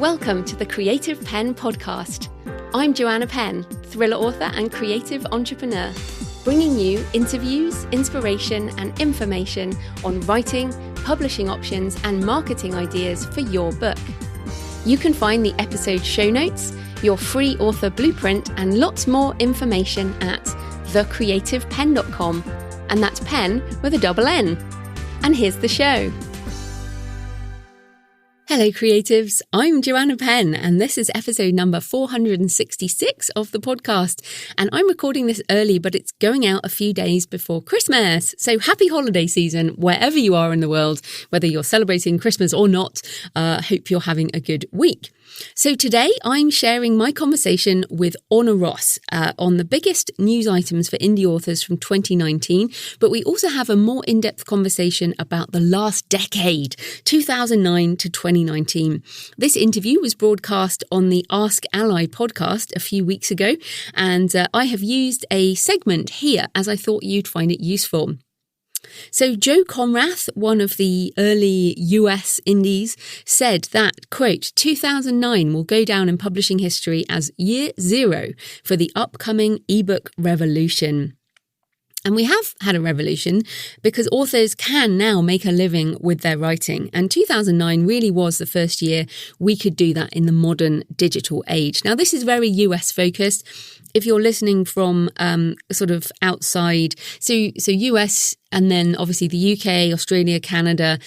Welcome to the Creative Penn podcast. I'm Joanna Penn, thriller author and creative entrepreneur, bringing you interviews, inspiration, and information on writing, publishing options, and marketing ideas for your book. You can find the episode show notes, your free author blueprint, and lots more information at thecreativepenn.com, and that's pen with a double N. And here's the show. Hello creatives, I'm Joanna Penn and this is episode number 466 of the podcast, and I'm recording this early but it's going out a few days before Christmas. So happy holiday season wherever you are in the world, whether you're celebrating Christmas or not. Hope you're having a good week. So today I'm sharing my conversation with Orna Ross on the biggest news items for indie authors from 2019, but we also have a more in-depth conversation about the last decade, 2009 to 2019. This interview was broadcast on the Ask ALLi podcast a few weeks ago, and I have used a segment here as I thought you'd find it useful. So Joe Konrath, one of the early US indies, said that, quote, 2009 will go down in publishing history as year zero for the upcoming ebook revolution. And we have had a revolution because authors can now make a living with their writing. And 2009 really was the first year we could do that in the modern digital age. Now, this is very US focused. If you're listening from sort of outside, so US and then obviously the UK, Australia, Canada,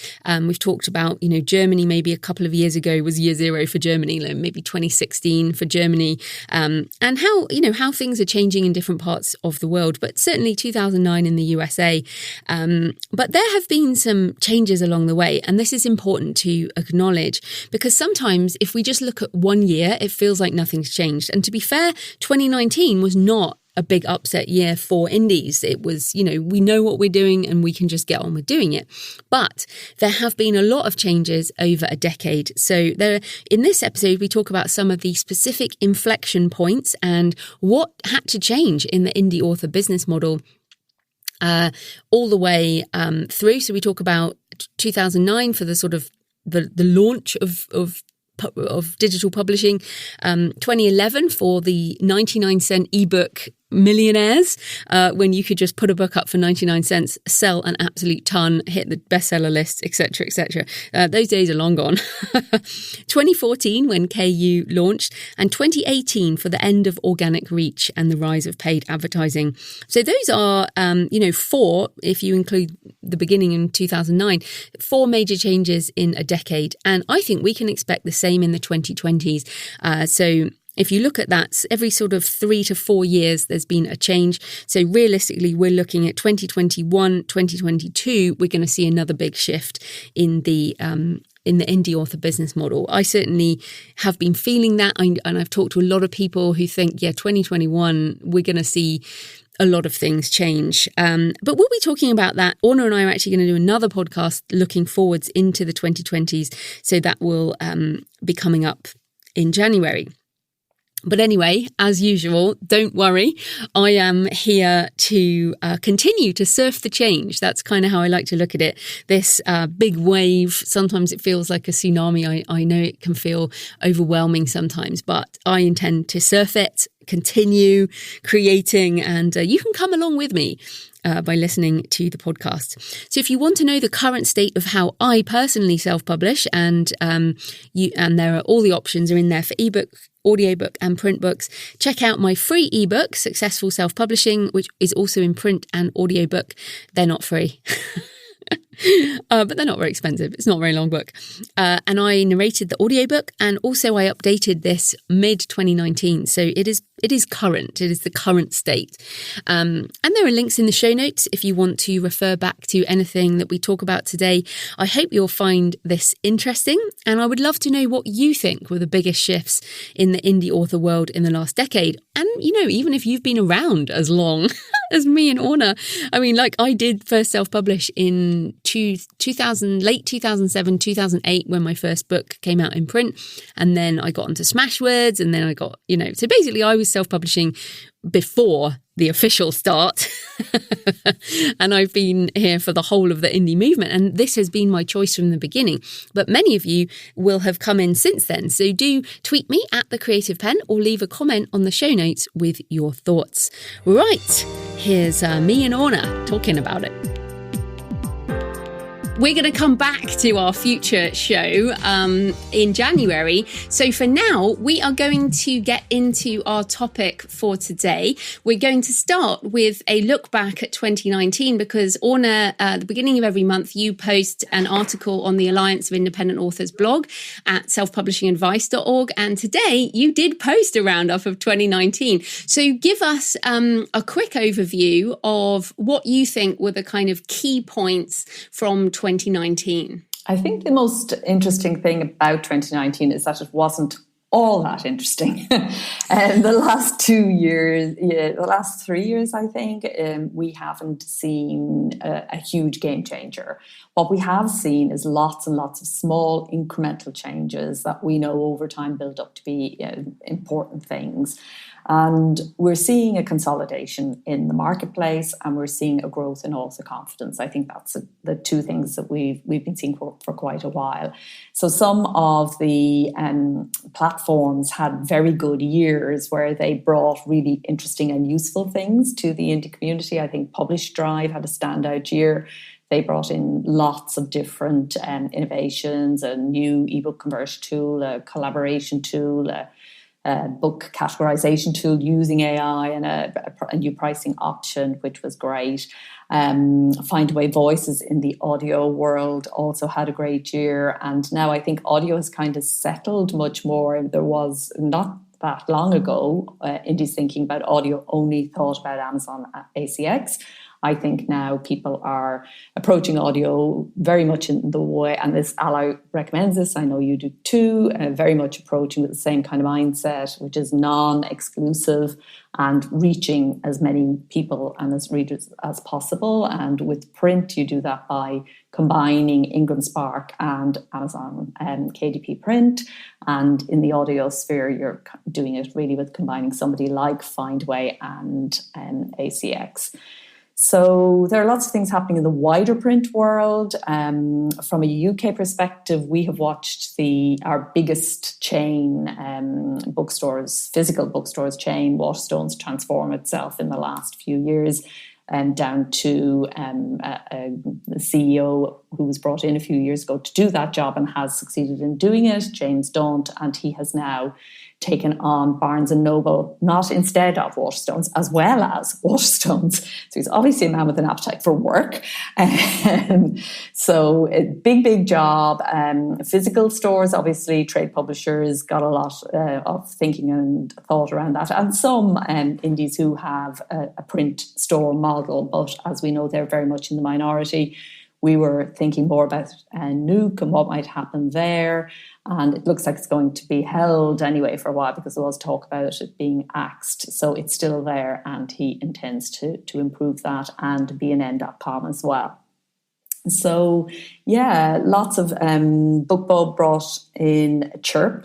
we've talked about, Germany maybe a couple of years ago was year zero for Germany, maybe 2016 for Germany, and how things are changing in different parts of the world, but certainly 2009 in the USA. But there have been some changes along the way, and this is important to acknowledge because sometimes if we just look at 1 year, it feels like nothing's changed. And to be fair, 2019 was not a big upset year for indies. It was, we know what we're doing and we can just get on with doing it. But there have been a lot of changes over a decade. So in this episode, we talk about some of the specific inflection points and what had to change in the indie author business model all the way through. So we talk about 2009 for the sort of the launch of digital publishing, 2011 for the 99-cent ebook millionaires, when you could just put a book up for 99 cents, sell an absolute ton, hit the bestseller list, etc., etc. Those days are long gone. 2014 when KU launched, and 2018 for the end of organic reach and the rise of paid advertising. So those are, four, if you include the beginning in 2009, four major changes in a decade. And I think we can expect the same in the 2020s. So if you look at that, every sort of 3 to 4 years, there's been a change. So realistically, we're looking at 2021, 2022, we're going to see another big shift in the indie author business model. I certainly have been feeling that. And I've talked to a lot of people who think, 2021, we're going to see a lot of things change. But we'll be talking about that. Orna and I are actually going to do another podcast looking forwards into the 2020s. So that will be coming up in January. But anyway, as usual, don't worry. I am here to continue to surf the change. That's kind of how I like to look at it. This big wave, sometimes it feels like a tsunami. I know it can feel overwhelming sometimes, but I intend to surf it, continue creating, and you can come along with me by listening to the podcast. So if you want to know the current state of how I personally self-publish, and there are all the options are in there for ebook, audiobook and print books, check out my free ebook, Successful Self-Publishing, which is also in print and audiobook. They're not free. But they're not very expensive. It's not a very long book. And I narrated the audiobook, and also I updated this mid-2019. So it is current. It is the current state. And there are links in the show notes if you want to refer back to anything that we talk about today. I hope you'll find this interesting, and I would love to know what you think were the biggest shifts in the indie author world in the last decade. And, even if you've been around as long as me and Orna. I mean, like I did first self-publish in 2000, late 2007, 2008, when my first book came out in print. And then I got onto Smashwords, and then I got, so basically I was self-publishing before the official start. And I've been here for the whole of the indie movement. And this has been my choice from the beginning. But many of you will have come in since then. So do tweet me at The Creative Pen or leave a comment on the show notes with your thoughts. Right, here's me and Orna talking about it. We're going to come back to our future show in January. So for now, we are going to get into our topic for today. We're going to start with a look back at 2019 because Orna, at the beginning of every month, you post an article on the Alliance of Independent Authors blog at selfpublishingadvice.org. And today you did post a roundup of 2019. So give us a quick overview of what you think were the kind of key points from 2019. I think the most interesting thing about 2019 is that it wasn't all that interesting. The last 2 years, the last 3 years, I think, we haven't seen a huge game changer. What we have seen is lots and lots of small incremental changes that we know over time build up to be important things. And we're seeing a consolidation in the marketplace and we're seeing a growth in author confidence. I think that's the two things that we've been seeing for quite a while. So some of the platforms had very good years where they brought really interesting and useful things to the indie community. I think Publish Drive had a standout year. They brought in lots of different innovations, a new ebook conversion tool, a collaboration tool, a book categorization tool using AI and a new pricing option, which was great. Findaway Voices in the audio world also had a great year. And now I think audio has kind of settled much more. There was not that long ago, indies thinking about audio only thought about Amazon ACX. I think now people are approaching audio very much in the way, and this ALLi recommends this, I know you do too, very much approaching with the same kind of mindset, which is non-exclusive and reaching as many people and as readers as possible. And with print, you do that by combining Ingram Spark and Amazon KDP Print. And in the audio sphere, you're doing it really with combining somebody like Findaway and ACX. So there are lots of things happening in the wider print world. From a UK perspective, we have watched our biggest chain bookstores, physical bookstores chain, Waterstones, transform itself in the last few years, down to the CEO who was brought in a few years ago to do that job and has succeeded in doing it, James Daunt, and he has now taken on Barnes & Noble, not instead of Waterstones, as well as Waterstones. So he's obviously a man with an appetite for work. So a big job. Physical stores, obviously, trade publishers got a lot of thinking and thought around that. And some indies who have a print store model, but as we know, they're very much in the minority. We were thinking more about Nuke and what might happen there. And it looks like it's going to be held anyway for a while because there was talk about it being axed. So it's still there and he intends to improve that and BNN.com as well. So, yeah, lots of BookBub brought in Chirp,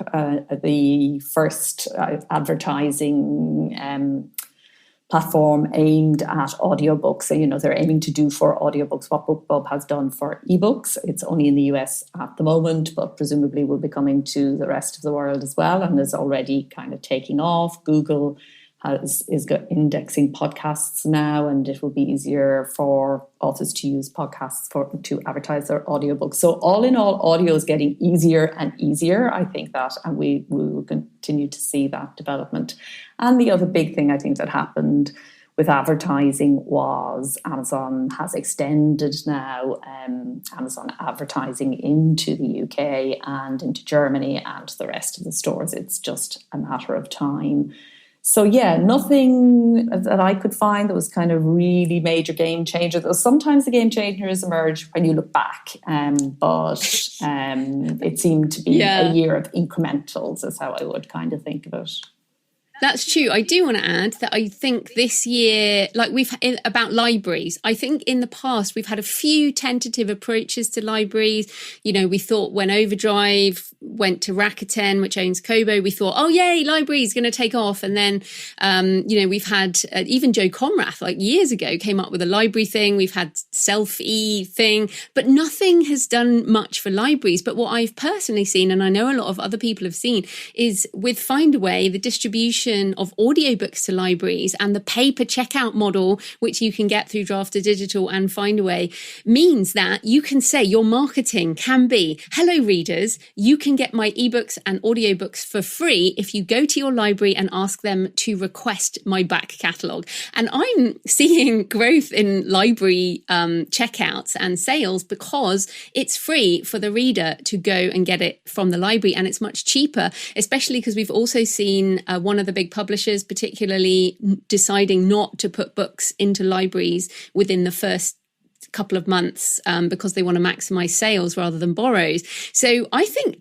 the first advertising platform aimed at audiobooks. So, they're aiming to do for audiobooks what BookBub has done for ebooks. It's only in the US at the moment, but presumably will be coming to the rest of the world as well and is already kind of taking off. Google is indexing podcasts now, and it will be easier for authors to use podcasts to advertise their audiobooks. So all in all, audio is getting easier and easier. I think that, and we will continue to see that development. And the other big thing I think that happened with advertising was Amazon has extended now Amazon advertising into the UK and into Germany and the rest of the stores. It's just a matter of time. So, yeah, nothing that I could find that was kind of really major game changer. Though sometimes the game changers emerge when you look back, but it seemed to be a year of incrementals is how I would kind of think of it. That's true. I do want to add that I think this year, like about libraries, I think in the past we've had a few tentative approaches to libraries. We thought when Overdrive went to Rakuten, which owns Kobo, we thought, oh, yay, library is going to take off. And then, we've had even Joe Konrath, like years ago, came up with a library thing. We've had selfie thing, but nothing has done much for libraries. But what I've personally seen, and I know a lot of other people have seen, is with Findaway, the distribution of audiobooks to libraries and the pay-per checkout model, which you can get through Drafter Digital and Findaway, means that you can say your marketing can be, hello readers, you can get my ebooks and audiobooks for free if you go to your library and ask them to request my back catalogue. And I'm seeing growth in library checkouts and sales because it's free for the reader to go and get it from the library, and it's much cheaper, especially because we've also seen one of the big publishers particularly deciding not to put books into libraries within the first couple of months because they want to maximize sales rather than borrows. So I think,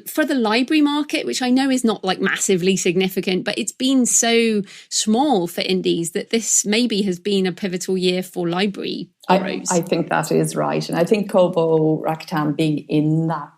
for the library market, which I know is not like massively significant, but it's been so small for indies that this maybe has been a pivotal year for library borrows. I think that is right. And I think Kobo, Rakuten being in that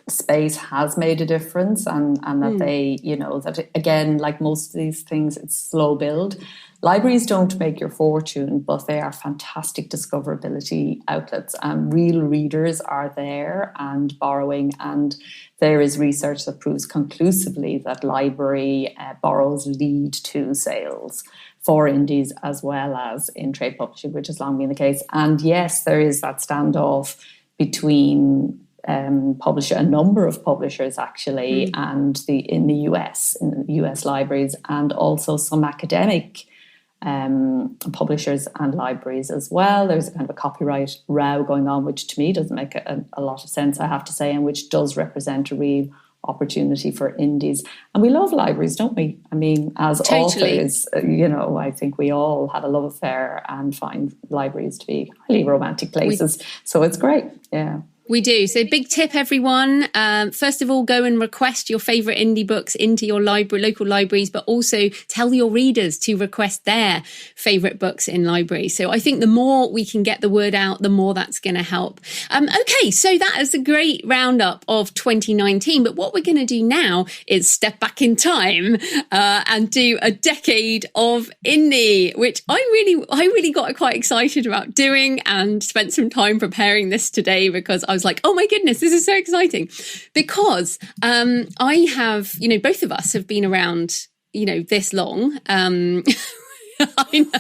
space has made a difference, and that they, that again, like most of these things, it's slow build. Libraries don't make your fortune, but they are fantastic discoverability outlets, and real readers are there and borrowing. And there is research that proves conclusively that library borrows lead to sales for indies as well as in trade publishing, which has long been the case. And yes, there is that standoff between a number of publishers actually, and in the US libraries, and also some academic publishers and libraries as well. There's a kind of a copyright row going on, which to me doesn't make a lot of sense, I have to say, and which does represent a real opportunity for indies. And we love libraries, don't we? I mean, as totally. Authors, I think we all have a love affair and find libraries to be highly romantic places. So it's great. Yeah. We do. So big tip, everyone. First of all, go and request your favourite indie books into your local libraries, but also tell your readers to request their favourite books in libraries. So I think the more we can get the word out, the more that's going to help. Okay, so that is a great roundup of 2019. But what we're going to do now is step back in time and do a decade of indie, which I really got quite excited about doing, and spent some time preparing this today because I was like, oh my goodness, this is so exciting. Because I have, both of us have been around, this long. I know.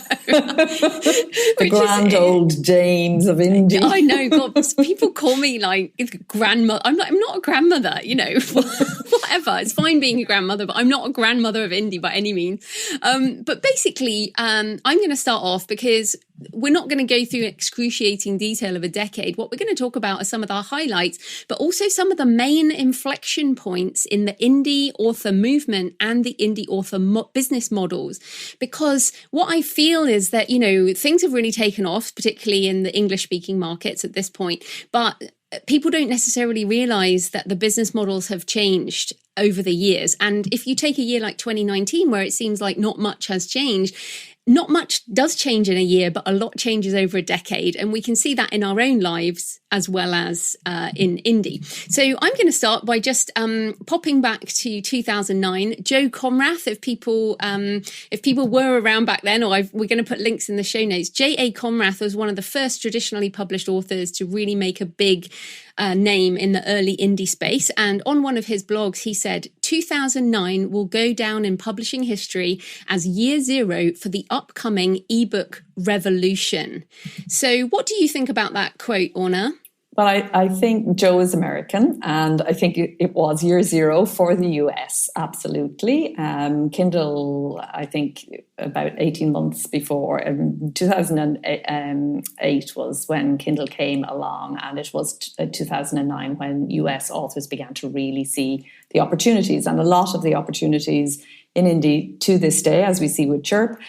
The grand old dames of indie. I know, God, people call me like grandmother. I'm not a grandmother, whatever. It's fine being a grandmother, but I'm not a grandmother of indie by any means. But basically, I'm going to start off because we're not going to go through excruciating detail of a decade. What we're going to talk about are some of the highlights, but also some of the main inflection points in the indie author movement and the indie author business models. Because what I feel is that, things have really taken off, particularly in the English-speaking markets at this point, but people don't necessarily realize that the business models have changed over the years. And if you take a year like 2019, where it seems like not much has changed, not much does change in a year, but a lot changes over a decade. And we can see that in our own lives as well as in indie. So I'm going to start by just popping back to 2009. Joe Konrath, if people were around back then, or we're going to put links in the show notes. J.A. Konrath was one of the first traditionally published authors to really make a big name in the early indie space. And on one of his blogs, he said, 2009 will go down in publishing history as year zero for the upcoming ebook revolution. So what do you think about that quote, Orna? Well, I think Joe is American, and I think it was year zero for the US, absolutely. Kindle, I think about 18 months before, 2008 was when Kindle came along, and it was 2009 when US authors began to really see the opportunities, and a lot of the opportunities in indie to this day, as we see with Chirp,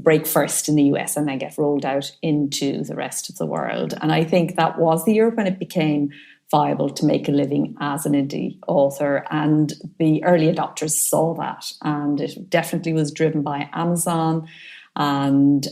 break first in the US and then get rolled out into the rest of the world. And I think that was the year when it became viable to make a living as an indie author. And the early adopters saw that. And it definitely was driven by Amazon. And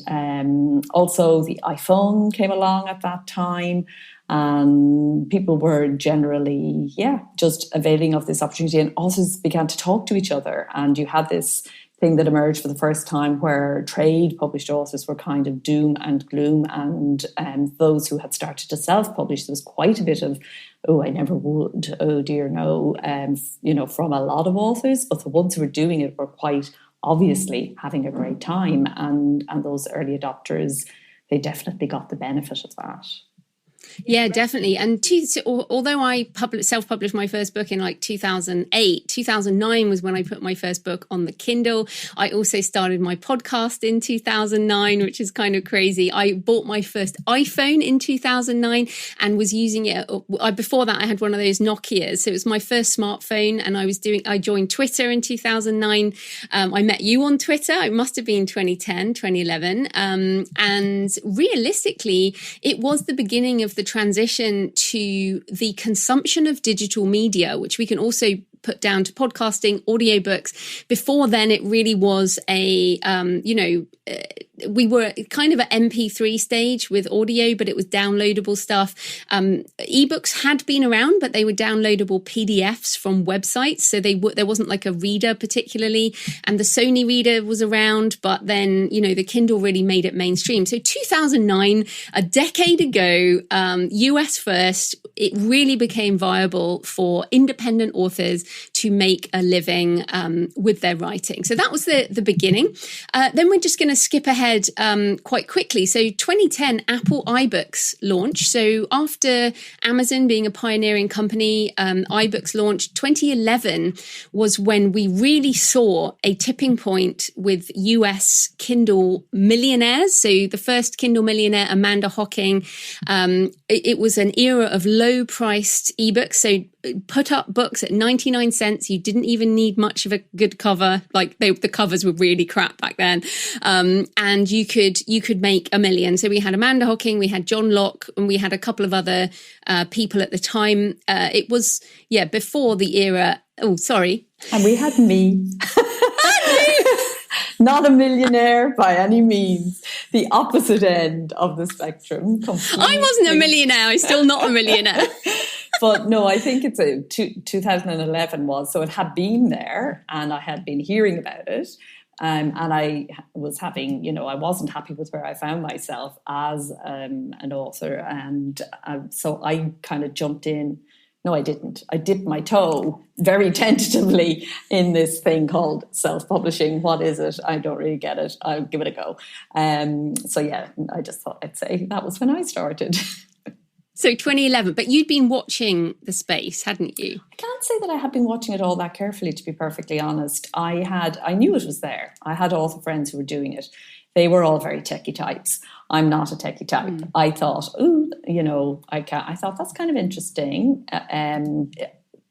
also the iPhone came along at that time. And people were generally, just availing of this opportunity, and authors began to talk to each other. And you had this thing that emerged for the first time where trade published authors were kind of doom and gloom, and those who had started to self-publish, there was quite a bit of, oh, I never would, oh dear no, from a lot of authors. But the ones who were doing it were quite obviously having a great time, and those early adopters, they definitely got the benefit of that. Yeah, definitely. And although I self-published my first book in like 2008, 2009 was when I put my first book on the Kindle. I also started my podcast in 2009, which is kind of crazy. I bought my first iPhone in 2009 and was using it. Before that, I had one of those Nokias. So it was my first smartphone, and I joined Twitter in 2009. I met you on Twitter. It must have been 2010, 2011. And realistically, it was the beginning of the transition to the consumption of digital media, which we can also put down to podcasting, audiobooks. Before then, it really was we were kind of at MP3 stage with audio, but it was downloadable stuff. Ebooks had been around, but they were downloadable PDFs from websites. So there wasn't like a reader particularly. And the Sony reader was around, but then, the Kindle really made it mainstream. So 2009, a decade ago, US first, it really became viable for independent authors to make a living with their writing. So that was the beginning. Then we're just going to skip ahead quite quickly. So 2010, Apple iBooks launched. So after Amazon being a pioneering company, iBooks launched. 2011 was when we really saw a tipping point with US Kindle millionaires. So the first Kindle millionaire, Amanda Hocking, it was an era of low-priced ebooks. So put up books at 99 cents. You didn't even need much of a good cover. Like the covers were really crap back then. And you could make $1 million. So we had Amanda Hocking, we had John Locke, and we had a couple of other people at the time. It was, before the era. Oh, sorry. And we had me. Not a millionaire by any means. The opposite end of the spectrum. Completely. I wasn't a millionaire. I'm still not a millionaire. But no, I think it's 2011 was. So it had been there and I had been hearing about it. And I was having, I wasn't happy with where I found myself as an author. And so I kind of jumped in. No, I didn't. I dipped my toe very tentatively in this thing called self-publishing. What is it? I don't really get it. I'll give it a go. I just thought I'd say that was when I started. So 2011, but you'd been watching the space, hadn't you? I can't say that I had been watching it all that carefully, to be perfectly honest. I knew it was there. I had author friends who were doing it. They were all very techie types. I'm not a techie type. I thought, I thought that's kind of interesting.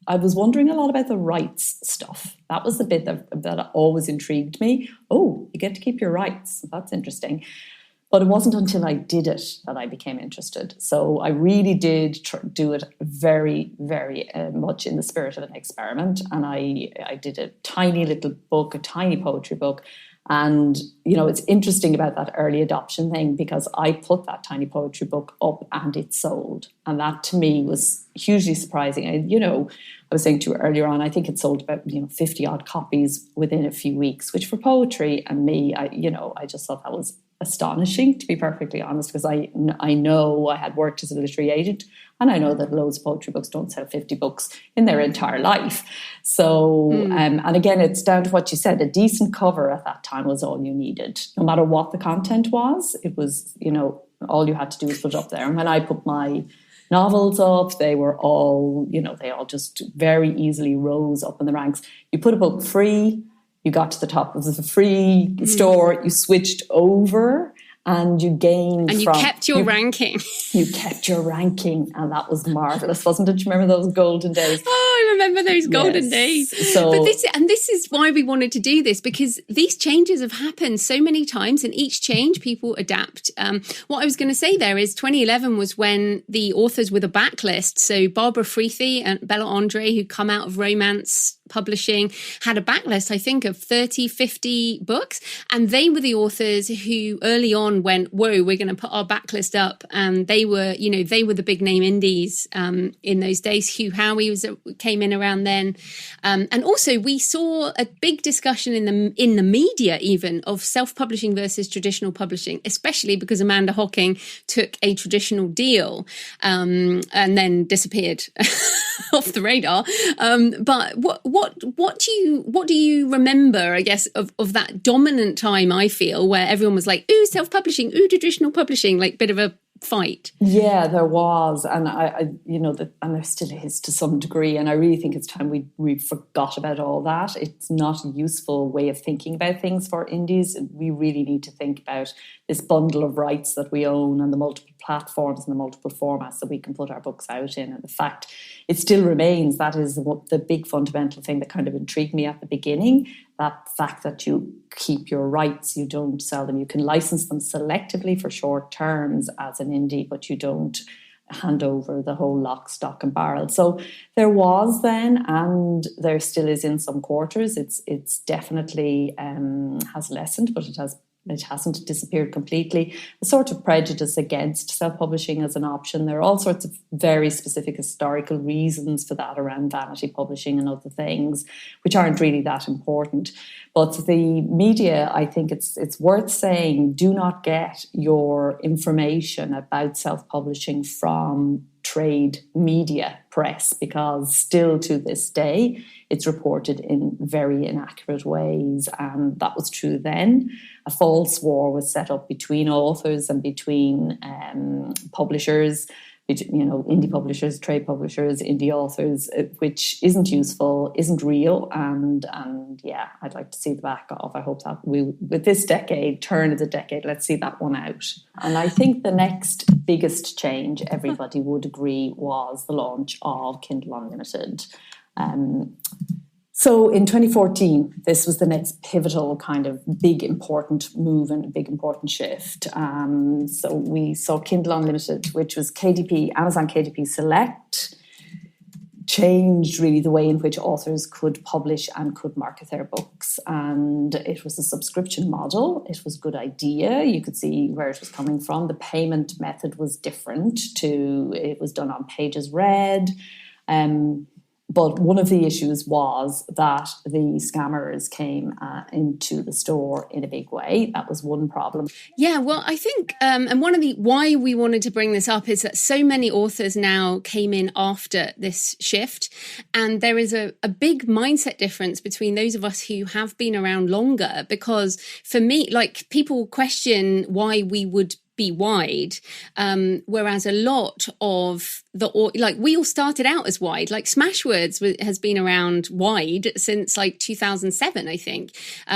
I was wondering a lot about the rights stuff. That was the bit that always intrigued me. Oh, you get to keep your rights. That's interesting. But it wasn't until I did it that I became interested. So I really did do it very, very much in the spirit of an experiment. And I did a tiny little book, a tiny poetry book. And, it's interesting about that early adoption thing because I put that tiny poetry book up and it sold. And that to me was hugely surprising. I was saying to you earlier on, I think it sold about, 50 odd copies within a few weeks, which for poetry and me, I just thought that was astonishing, to be perfectly honest, because I know I had worked as a literary agent and I know that loads of poetry books don't sell 50 books in their entire life. So, and again, it's down to what you said, a decent cover at that time was all you needed. No matter what the content was, it was, all you had to do was put it up there. And when I put my novels up, they were all, they all just very easily rose up in the ranks. You put a book free, you got to the top of the free store, you switched over and you gained and you kept your ranking. You kept your ranking and that was marvellous, wasn't it? Do you remember those golden days? Oh, I remember those golden days. So, but this is why we wanted to do this, because these changes have happened so many times and each change people adapt. What I was going to say there is 2011 was when the authors with a backlist, so Barbara Freethy and Bella Andre, who come out of romance self-publishing had a backlist, I think, of 30, 50 books. And they were the authors who early on went, whoa, we're going to put our backlist up. And they were the big name indies in those days. Hugh Howey came in around then. And also we saw a big discussion in the media even of self-publishing versus traditional publishing, especially because Amanda Hocking took a traditional deal and then disappeared off the radar. But what do you remember, I guess, of that dominant time, I feel, where everyone was like, ooh, self-publishing, ooh, traditional publishing, like bit of a fight? Yeah, there was, and and there still is to some degree. And I really think it's time we forgot about all that. It's not a useful way of thinking about things for indies. We really need to think about this bundle of rights that we own and the multiple platforms and the multiple formats that we can put our books out in. And the fact it still remains, that is the big fundamental thing that kind of intrigued me at the beginning. That fact that you keep your rights, you don't sell them. You can license them selectively for short terms as an indie, but you don't hand over the whole lock, stock and barrel. So there was then, and there still is in some quarters. It's definitely has lessened, but it hasn't disappeared completely. A sort of prejudice against self-publishing as an option. There are all sorts of very specific historical reasons for that around vanity publishing and other things, which aren't really that important. But the media, I think it's worth saying, do not get your information about self-publishing from trade media press, because still to this day, it's reported in very inaccurate ways. And that was true then. A false war was set up between authors and between publishers, indie publishers, trade publishers, indie authors, which isn't useful, isn't real. And yeah, I'd like to see the back of. I hope that with this decade, turn of the decade, let's see that one out. And I think the next biggest change, everybody would agree, was the launch of Kindle Unlimited. So in 2014, this was the next pivotal kind of big important move and a big important shift. So we saw Kindle Unlimited, which was Amazon KDP Select, changed really the way in which authors could publish and could market their books. And it was a subscription model. It was a good idea. You could see where it was coming from. The payment method was different it was done on pages read. But one of the issues was that the scammers came into the store in a big way. That was one problem. Yeah, well, I think, and one of why we wanted to bring this up is that so many authors now came in after this shift. And there is a big mindset difference between those of us who have been around longer, because for me, like, people question why we would be wide, whereas a lot of we all started out as wide. Like Smashwords has been around wide since like 2007, I think.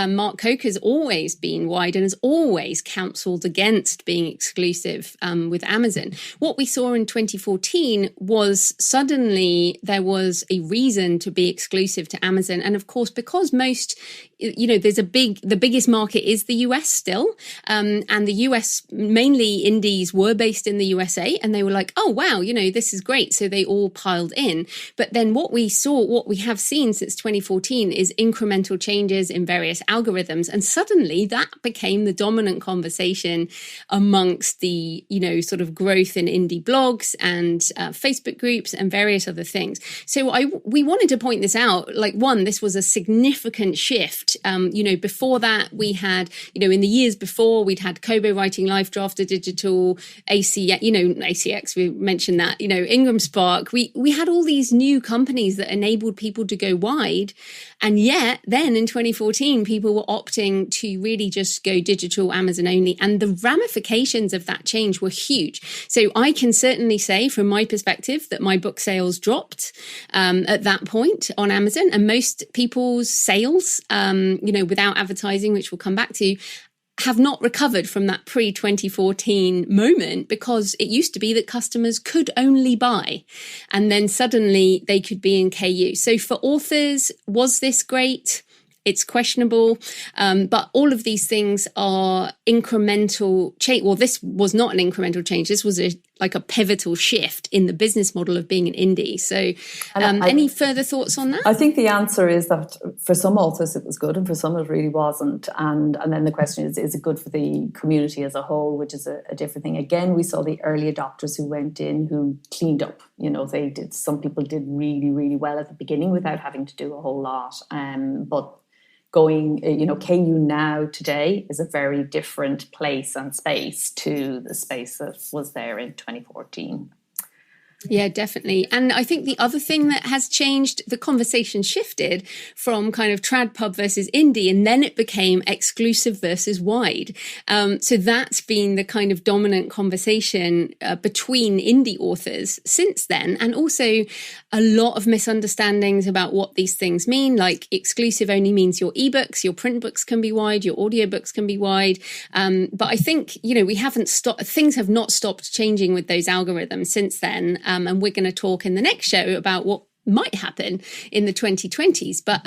Mark Coker's always been wide and has always counselled against being exclusive with Amazon. What we saw in 2014 was suddenly there was a reason to be exclusive to Amazon, and of course, because most, the biggest market is the US still, and the US mainly indies were based in the USA, and they were like, oh wow, this is great. So they all piled in. But then what we have seen since 2014 is incremental changes in various algorithms. And suddenly that became the dominant conversation amongst the, sort of growth in indie blogs and Facebook groups and various other things. So we wanted to point this out. Like, one, this was a significant shift. Before that we had, in the years before, we'd had Kobo writing Life Drafter Digital, ACX, we mentioned that, Ingram Spark. We had all these new companies that enabled people to go wide. And yet then in 2014, people were opting to really just go digital, Amazon only. And the ramifications of that change were huge. So I can certainly say from my perspective that my book sales dropped at that point on Amazon, and most people's sales, without advertising, which we'll come back to, have not recovered from that pre-2014 moment, because it used to be that customers could only buy and then suddenly they could be in KU. So for authors, was this great? It's questionable, but all of these things are incremental change. Well, this was not an incremental change. This was a like a pivotal shift in the business model of being an indie. So any further thoughts on that? I think the answer is that for some authors it was good and for some it really wasn't. And then the question is it good for the community as a whole, which is a different thing. Again, we saw the early adopters who went in, who cleaned up. They did. Some people did really, really well at the beginning without having to do a whole lot. But going, KU now today is a very different place and space to the space that was there in 2014. Yeah, definitely. And I think the other thing that has changed, the conversation shifted from kind of trad pub versus indie, and then it became exclusive versus wide. So that's been the kind of dominant conversation between indie authors since then. And also a lot of misunderstandings about what these things mean. Like exclusive only means your ebooks, your print books can be wide, your audiobooks can be wide. But I think, we haven't stopped, things have not stopped changing with those algorithms since then. And we're going to talk in the next show about what might happen in the 2020s. But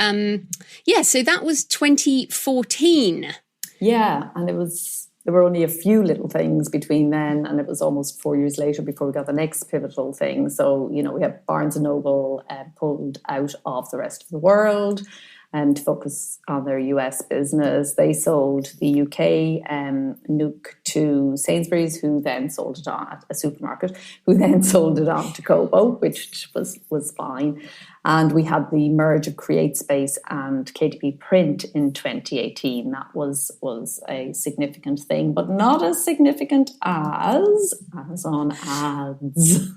so that was 2014. Yeah, and there were only a few little things between then, and it was almost 4 years later before we got the next pivotal thing. So, we had Barnes & Noble pulled out of the rest of the world and to focus on their US business. They sold the UK Nook to Sainsbury's, who then sold it on at a supermarket, who then sold it on to Kobo, which was fine. And we had the merge of CreateSpace and KDP Print in 2018. That was a significant thing, but not as significant as Amazon ads.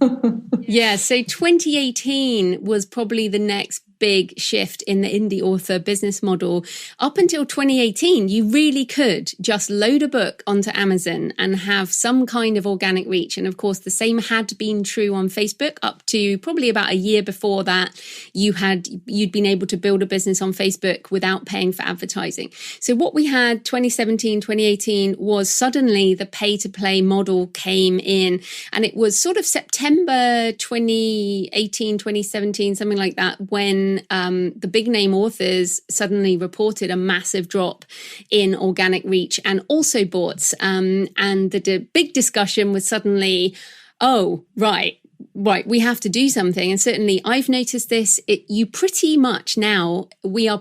Yeah, so 2018 was probably the next big shift in the indie author business model. Up until 2018, you really could just load a book onto Amazon and have some kind of organic reach. And of course, the same had been true on Facebook up to probably about a year before that. You'd been able to build a business on Facebook without paying for advertising. So what we had 2017, 2018 was suddenly the pay to play model came in, and it was sort of September 2018, 2017, something like that, when the big name authors suddenly reported a massive drop in organic reach and also boughts. And the big discussion was suddenly, right, we have to do something. And certainly I've noticed this. You pretty much now, we are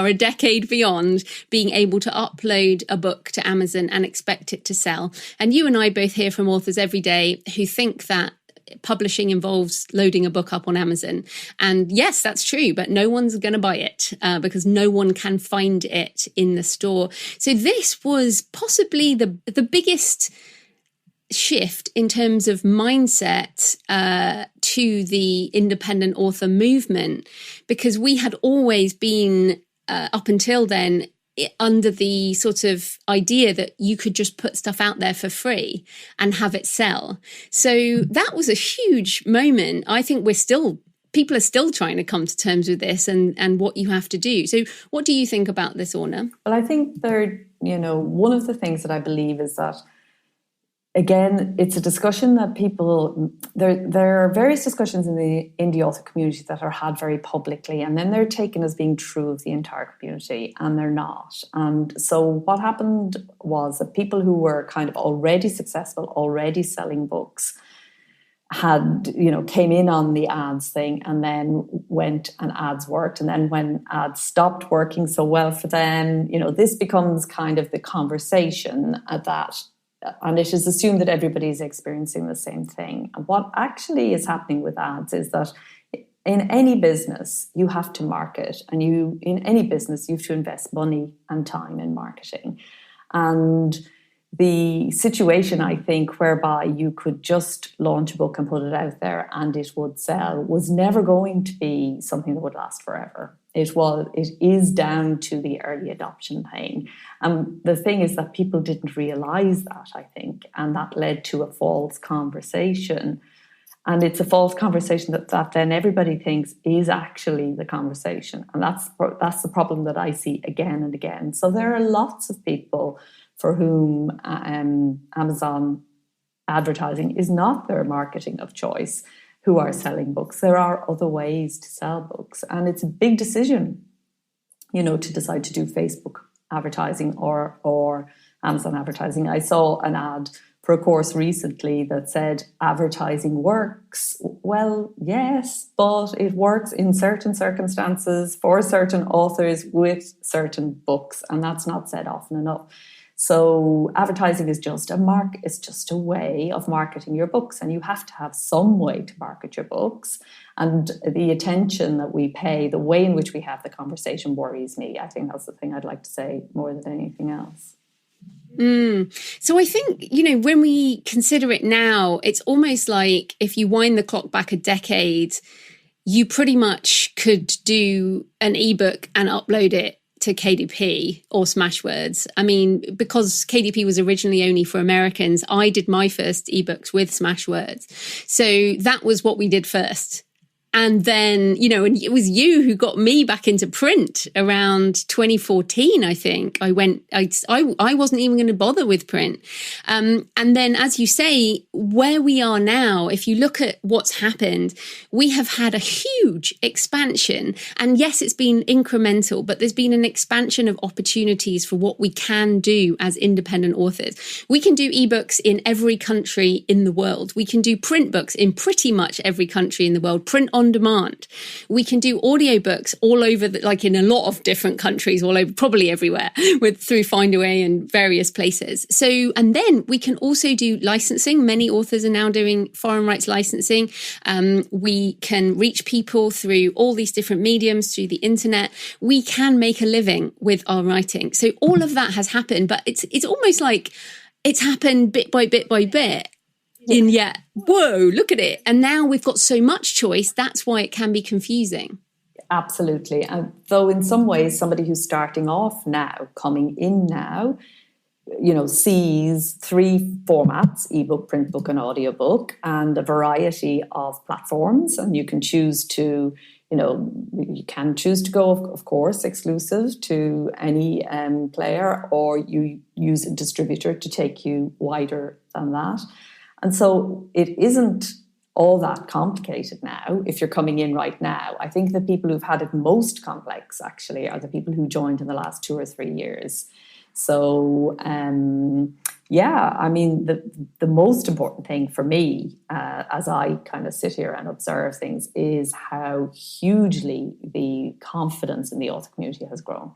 a decade beyond being able to upload a book to Amazon and expect it to sell. And you and I both hear from authors every day who think that publishing involves loading a book up on Amazon. And yes, that's true, but no one's going to buy it because no one can find it in the store. So this was possibly the biggest shift in terms of mindset to the independent author movement, because we had always been, up until then, under the sort of idea that you could just put stuff out there for free and have it sell. So that was a huge moment. I think people are still trying to come to terms with this and what you have to do. So what do you think about this, Orna? Well, I think one of the things that I believe is that, again, it's a discussion that there are various discussions in the indie author community that are had very publicly, and then they're taken as being true of the entire community, and they're not. And so what happened was that people who were kind of already successful, already selling books, came in on the ads thing and then went and ads worked. And then when ads stopped working so well for them, this becomes kind of the conversation and it is assumed that everybody's experiencing the same thing. And what actually is happening with ads is that in any business, you have to market, and in any business, you have to invest money and time in marketing. And the situation, I think, whereby you could just launch a book and put it out there and it would sell was never going to be something that would last forever. It is down to the early adoption thing. And the thing is that people didn't realize that, I think, and that led to a false conversation. And it's a false conversation that then everybody thinks is actually the conversation. And that's the problem that I see again and again. So there are lots of people for whom Amazon advertising is not their marketing of choice, who are selling books. There are other ways to sell books. And it's a big decision, to decide to do Facebook advertising or Amazon advertising. I saw an ad for a course recently that said advertising works. Well, yes, but it works in certain circumstances for certain authors with certain books, and that's not said often enough. So advertising is just it's just a way of marketing your books, and you have to have some way to market your books. And the attention that we pay, the way in which we have the conversation worries me. I think that's the thing I'd like to say more than anything else. So I think, when we consider it now, it's almost like if you wind the clock back a decade, you pretty much could do an ebook and upload it to KDP or Smashwords. I mean, because KDP was originally only for Americans, I did my first ebooks with Smashwords. So that was what we did first. And then, and it was you who got me back into print around 2014, I think. I wasn't even going to bother with print. And then, as you say, where we are now, if you look at what's happened, we have had a huge expansion. And yes, it's been incremental, but there's been an expansion of opportunities for what we can do as independent authors. We can do ebooks in every country in the world. We can do print books in pretty much every country in the world. Print on demand. We can do audiobooks all over, like in a lot of different countries, all over, probably everywhere, through Findaway and various places. So, and then we can also do licensing. Many authors are now doing foreign rights licensing. We can reach people through all these different mediums, through the internet. We can make a living with our writing. So all of that has happened, but it's almost like it's happened bit by bit by bit. Whoa, look at it. And now we've got so much choice. That's why it can be confusing. Absolutely. And though in some ways, somebody who's starting off now, coming in now, sees 3 formats: ebook, print book, and audiobook, and a variety of platforms. And you can choose to, go, of course, exclusive to any player, or you use a distributor to take you wider than that. And so it isn't all that complicated now if you're coming in right now. I think the people who've had it most complex actually are the people who joined in the last 2 or 3 years. So, the most important thing for me as I kind of sit here and observe things is how hugely the confidence in the author community has grown.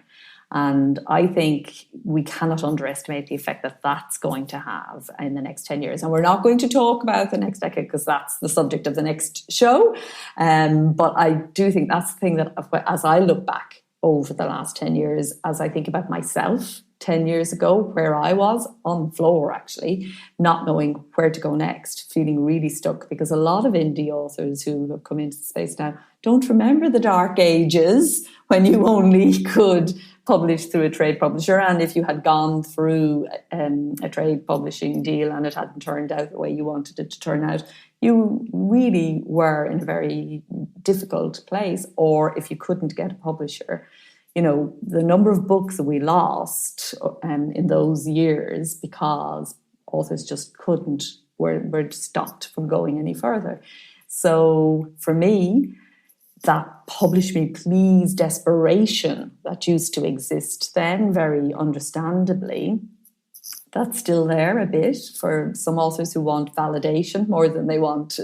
And I think we cannot underestimate the effect that that's going to have in the next 10 years. And we're not going to talk about the next decade because that's the subject of the next show. But I do think that's the thing that, as I look back over the last 10 years, as I think about myself 10 years ago, where I was on the floor, actually, not knowing where to go next, feeling really stuck, because a lot of indie authors who have come into the space now don't remember the dark ages when you only could publish through a trade publisher. And if you had gone through a trade publishing deal and it hadn't turned out the way you wanted it to turn out, you really were in a very difficult place. Or if you couldn't get a publisher, the number of books that we lost in those years because authors just were stopped from going any further. So for me, that publish me please desperation that used to exist then, very understandably, that's still there a bit for some authors who want validation more than they want,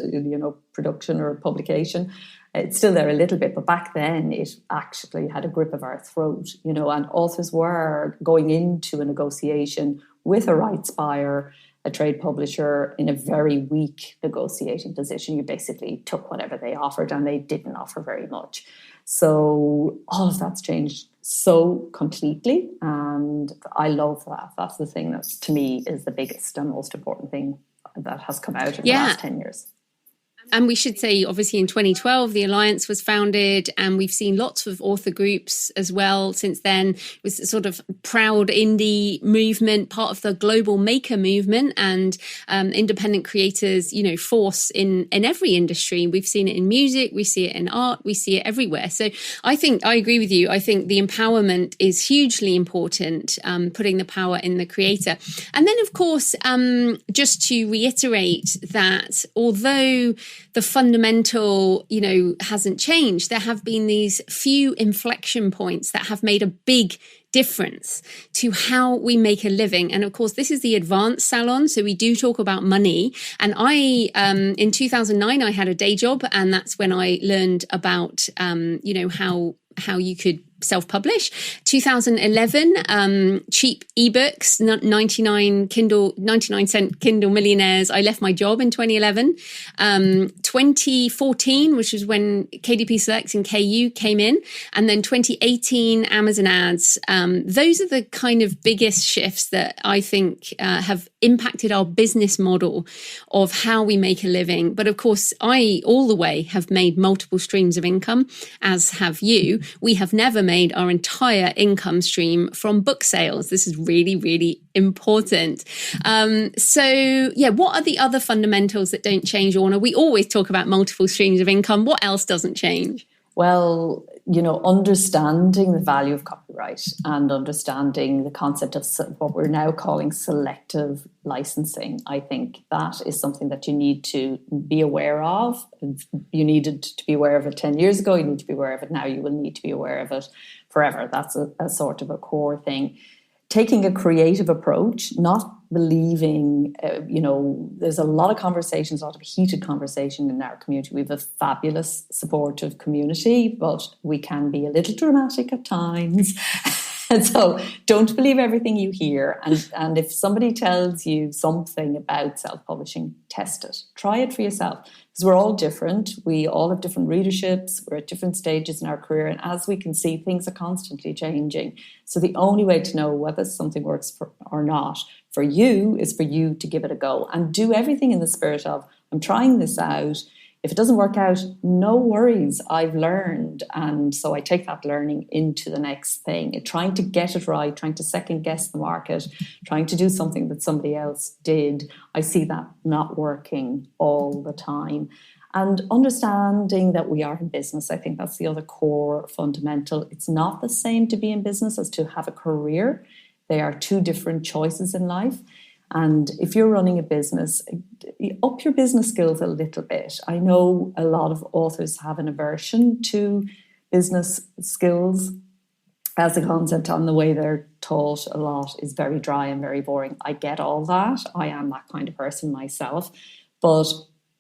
production or publication. It's still there a little bit, but back then it actually had a grip of our throat, and authors were going into a negotiation with a rights buyer, a trade publisher, in a very weak negotiating position. You basically took whatever they offered, and they didn't offer very much. So all of that's changed so completely, and I love that. That's the thing that, to me, is the biggest and most important thing that has come out in the last 10 years. And we should say, obviously, in 2012, the Alliance was founded, and we've seen lots of author groups as well since then. It was a sort of proud indie movement, part of the global maker movement, and independent creators, force in every industry. We've seen it in music, we see it in art, we see it everywhere. So I think I agree with you. I think the empowerment is hugely important, putting the power in the creator. And then, of course, just to reiterate that although the fundamental, hasn't changed, there have been these few inflection points that have made a big difference to how we make a living. And of course, this is the advanced salon. So we do talk about money. And in 2009, I had a day job. And that's when I learned about, how you could self-publish. 2011, cheap ebooks, 99-cent Kindle millionaires. I left my job in 2011. 2014, which was when KDP Select and KU came in. And then 2018, Amazon ads. Those are the kind of biggest shifts that I think have impacted our business model of how we make a living. But of course, I all the way have made multiple streams of income, as have you. We have never made our entire income stream from book sales. This is really, really important. What are the other fundamentals that don't change, Orna? We always talk about multiple streams of income. What else doesn't change? Well, understanding the value of copyright and understanding the concept of what we're now calling selective licensing. I think that is something that you need to be aware of. You needed to be aware of it 10 years ago. You need to be aware of it now. You will need to be aware of it forever. That's a sort of a core thing. Taking a creative approach, not believing, there's a lot of conversations, a lot of heated conversation in our community. We have a fabulous, supportive community, but we can be a little dramatic at times. And so don't believe everything you hear. And if somebody tells you something about self-publishing, test it. Try it for yourself. Because we're all different. We all have different readerships. We're at different stages in our career. And as we can see, things are constantly changing. So the only way to know whether something works or not for you is for you to give it a go. And do everything in the spirit of, I'm trying this out. If it doesn't work out, no worries, I've learned. And so I take that learning into the next thing, trying to get it right, trying to second guess the market, trying to do something that somebody else did. I see that not working all the time. And understanding that we are in business, I think that's the other core fundamental. It's not the same to be in business as to have a career. They are two different choices in life. And if you're running a business, up your business skills a little bit. I know a lot of authors have an aversion to business skills as a concept, on the way they're taught a lot is very dry and very boring. I get all that. I am that kind of person myself. But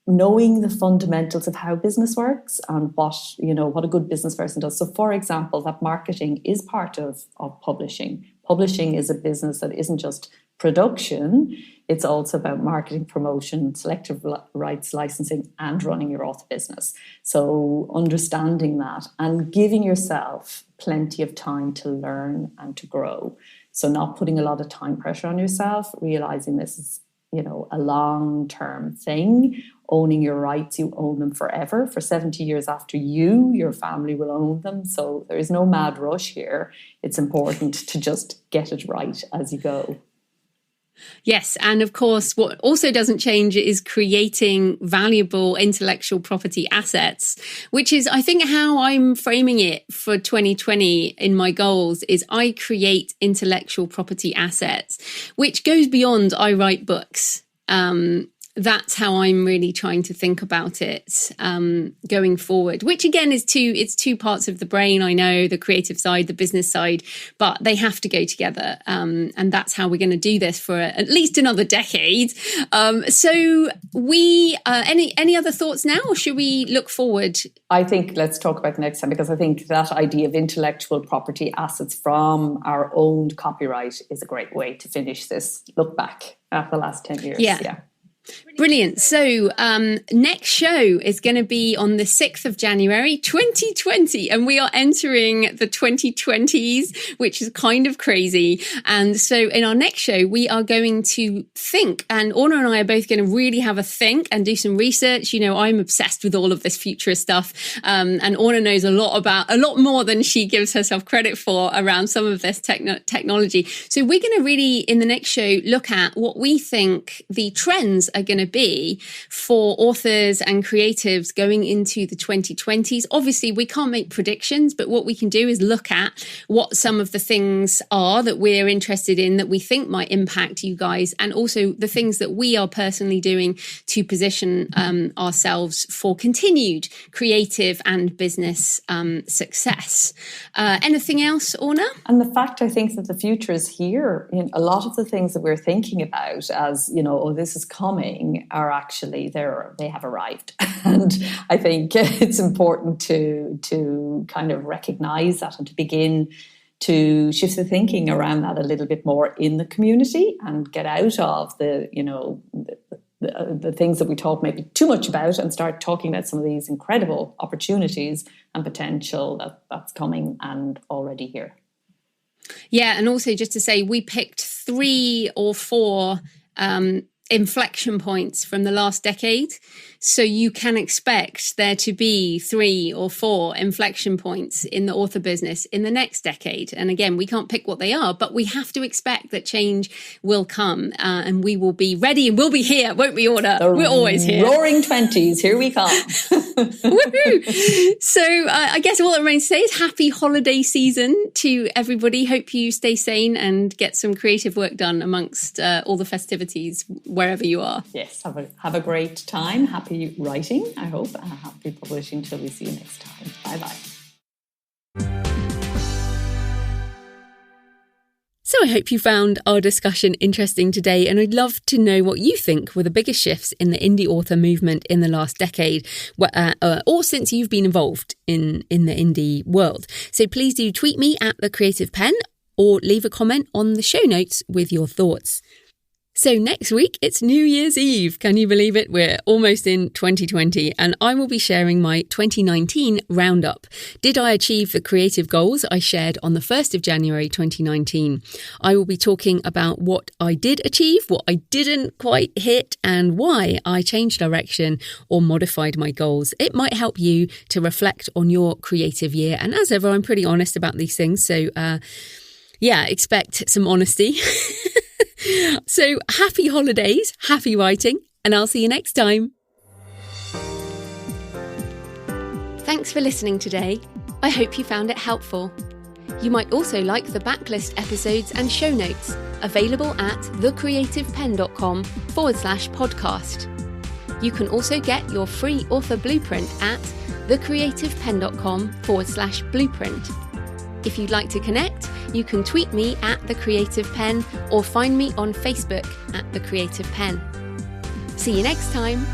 knowing the fundamentals of how business works and what a good business person does. So, for example, that marketing is part of publishing. Publishing is a business that isn't just production, it's also about marketing, promotion, selective rights licensing, and running your author business. So understanding that and giving yourself plenty of time to learn and to grow. So not putting a lot of time pressure on yourself, realizing this is, a long-term thing. Owning your rights, you own them forever. For 70 years after you, your family will own them. So there is no mad rush here. It's important to just get it right as you go. Yes. And of course, what also doesn't change is creating valuable intellectual property assets, which is, I think, how I'm framing it for 2020 in my goals is I create intellectual property assets, which goes beyond I write books. That's how I'm really trying to think about it going forward, which again is it's two parts of the brain. I know the creative side, the business side, but they have to go together. And that's how we're going to do this for at least another decade. So any other thoughts now, or should we look forward? I think let's talk about the next time, because I think that idea of intellectual property assets from our owned copyright is a great way to finish this look back at the last 10 years. Yeah. Brilliant. So next show is going to be on the 6th of January, 2020. And we are entering the 2020s, which is kind of crazy. And so in our next show, we are going to think, and Orna and I are both going to really have a think and do some research. I'm obsessed with all of this futurist stuff. And Orna knows a lot more than she gives herself credit for around some of this technology. So we're going to really, in the next show, look at what we think the trends are going to be for authors and creatives going into the 2020s. Obviously, we can't make predictions, but what we can do is look at what some of the things are that we're interested in that we think might impact you guys, and also the things that we are personally doing to position ourselves for continued creative and business success. Anything else, Orna? And the fact, I think, that the future is here. A lot of the things that we're thinking about as, oh, this is coming, are actually there. They have arrived. And I think it's important to kind of recognize that and to begin to shift the thinking around that a little bit more in the community and get out of the things that we talk maybe too much about and start talking about some of these incredible opportunities and potential that's coming and already here. Yeah, and also just to say, we picked 3 or 4 inflection points from the last decade. So you can expect there to be 3 or 4 inflection points in the author business in the next decade. And again, we can't pick what they are, but we have to expect that change will come, and we will be ready and we'll be here, won't we, Orna? We're always here. Roaring 20s, here we come. Woohoo! So I guess all that remains to say is happy holiday season to everybody. Hope you stay sane and get some creative work done amongst all the festivities wherever you are. Yes, have a great time. Happy writing, I hope, and happy publishing till we see you next time. Bye-bye. So I hope you found our discussion interesting today, and I'd love to know what you think were the biggest shifts in the indie author movement in the last decade, or since you've been involved in the indie world. So please do tweet me at The Creative Penn or leave a comment on the show notes with your thoughts. So next week, it's New Year's Eve. Can you believe it? We're almost in 2020, and I will be sharing my 2019 roundup. Did I achieve the creative goals I shared on the 1st of January 2019? I will be talking about what I did achieve, what I didn't quite hit, and why I changed direction or modified my goals. It might help you to reflect on your creative year. And as ever, I'm pretty honest about these things. So, expect some honesty. So happy holidays, happy writing, and I'll see you next time. Thanks for listening today. I hope you found it helpful. You might also like the backlist episodes and show notes, available at thecreativepenn.com/podcast. You can also get your free author blueprint at thecreativepenn.com/blueprint. If you'd like to connect, you can tweet me at The Creative Penn or find me on Facebook at The Creative Penn. See you next time.